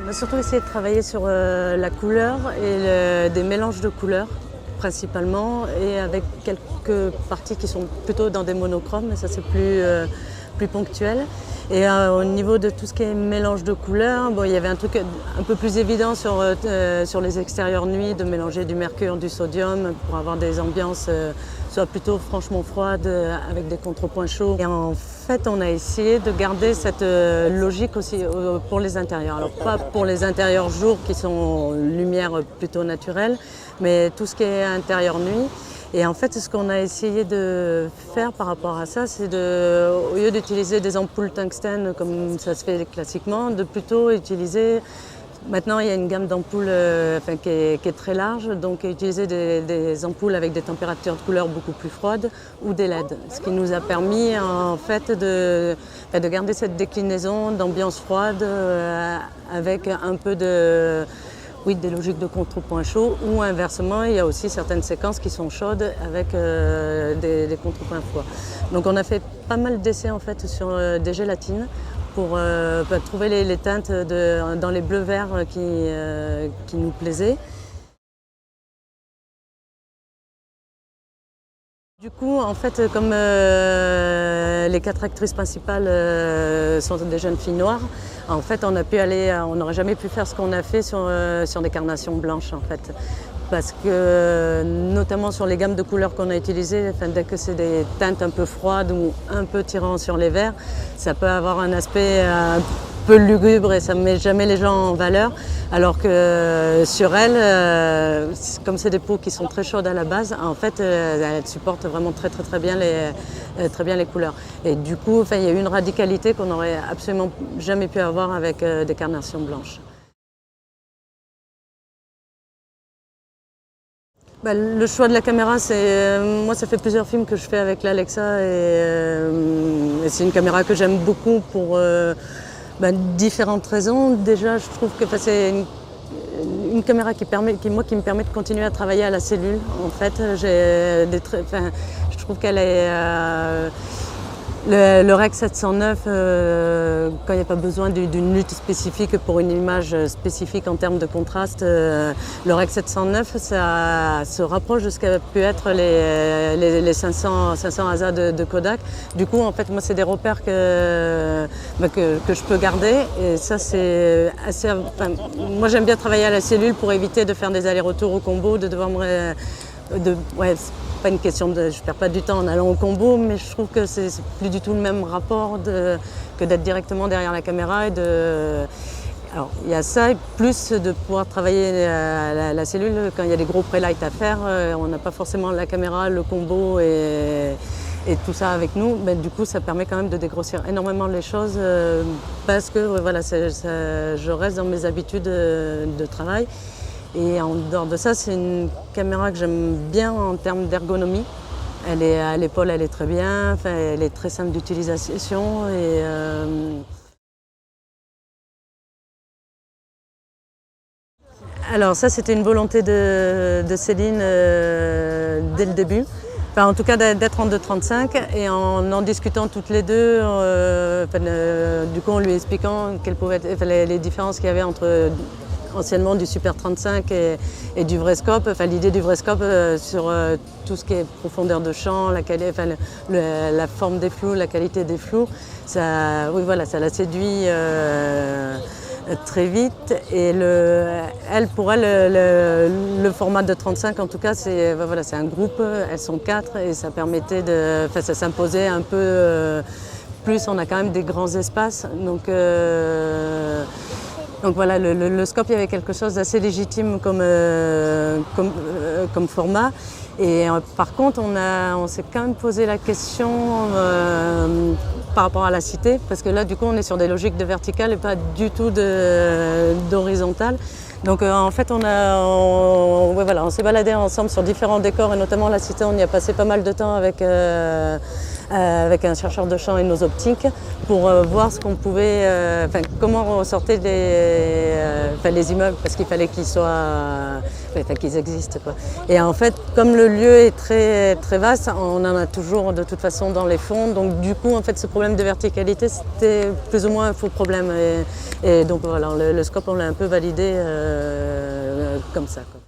On a surtout essayé de travailler sur la couleur et des mélanges de couleurs principalement, et avec quelques parties qui sont plutôt dans des monochromes, mais ça c'est plus ponctuel. Et au niveau de tout ce qui est mélange de couleurs, bon, il y avait un truc un peu plus évident sur les extérieurs nuit, de mélanger du mercure, du sodium pour avoir des ambiances soit plutôt franchement froides avec des contrepoints chauds. Et en fait, on a essayé de garder cette logique aussi pour les intérieurs. Alors pas pour les intérieurs jour qui sont lumière plutôt naturelle, mais tout ce qui est intérieur nuit. Et en fait, ce qu'on a essayé de faire par rapport à ça, c'est au lieu d'utiliser des ampoules tungstène comme ça se fait classiquement, de plutôt utiliser. Maintenant, il y a une gamme d'ampoules qui est très large, donc utiliser des ampoules avec des températures de couleur beaucoup plus froides ou des LED. Ce qui nous a permis en fait de garder cette déclinaison d'ambiance froide avec un peu des logiques de contrepoint chaud, ou inversement, il y a aussi certaines séquences qui sont chaudes avec des contrepoints froids. Donc on a fait pas mal d'essais en fait sur des gélatines pour trouver les teintes dans les bleus-verts qui nous plaisaient. Du coup, en fait, comme les 4 actrices principales sont des jeunes filles noires, en fait, on n'aurait jamais pu faire ce qu'on a fait sur des carnations blanches, en fait. Parce que, notamment sur les gammes de couleurs qu'on a utilisées, dès que c'est des teintes un peu froides ou un peu tirant sur les verts, ça peut avoir un aspect un peu lugubre et ça ne met jamais les gens en valeur. Alors que sur elles, comme c'est des peaux qui sont très chaudes à la base, en fait, elles supportent vraiment très bien les couleurs. Et du coup, il y a eu une radicalité qu'on n'aurait absolument jamais pu avoir avec des carnations blanches. Le choix de la caméra, moi ça fait plusieurs films que je fais avec l'Alexa et c'est une caméra que j'aime beaucoup pour différentes raisons. Déjà, je trouve que c'est une caméra qui me permet de continuer à travailler à la cellule. En fait, je trouve qu'elle est le Rec 709, quand il n'y a pas besoin d'une lutte spécifique pour une image spécifique en termes de contraste, le Rec 709, ça se rapproche de ce qu'a pu être les 500 ASA de Kodak. Du coup, en fait, moi, c'est des repères que je peux garder. Et ça, c'est assez. Moi, j'aime bien travailler à la cellule pour éviter de faire des allers-retours au combo, de devoir pas une question je perds pas du temps en allant au combo, mais je trouve que c'est plus du tout le même rapport que d'être directement derrière la caméra alors il y a ça, et plus de pouvoir travailler la cellule quand il y a des gros pré-light à faire, on n'a pas forcément la caméra, le combo et tout ça avec nous, mais du coup ça permet quand même de dégrossir énormément les choses parce que je reste dans mes habitudes de travail. Et en dehors de ça, c'est une caméra que j'aime bien en termes d'ergonomie. Elle est à l'épaule, elle est très bien, elle est très simple d'utilisation. Alors ça, c'était une volonté de Céline dès le début. En tout cas, d'être en 2.35 et en discutant toutes les deux, du coup en lui expliquant quelles pouvaient être les différences qu'il y avait entre anciennement du Super 35 et du vrai scope, l'idée du vrai scope sur tout ce qui est profondeur de champ, la forme des flous, la qualité des flous, ça l'a séduit très vite. Et pour elle, le format de 35 en tout cas, c'est un groupe, elles sont 4 et ça permettait ça s'imposait un peu plus, on a quand même des grands espaces. Donc voilà, le scope, il y avait quelque chose d'assez légitime comme format. Et par contre, on s'est quand même posé la question par rapport à la cité, parce que là, du coup, on est sur des logiques de verticale et pas du tout d'horizontale. Donc en fait, on s'est baladé ensemble sur différents décors et notamment la cité, on y a passé pas mal de temps avec un chercheur de champ et nos optiques pour voir ce qu'on pouvait, comment ressortaient les immeubles, parce qu'il fallait qu'ils soient enfin, qu'ils existent, quoi. Et en fait, comme le lieu est très, très vaste, on en a toujours de toute façon dans les fonds. Donc du coup, en fait, ce problème de verticalité, c'était plus ou moins un faux problème. Et donc voilà, le scope, on l'a un peu validé comme ça, quoi.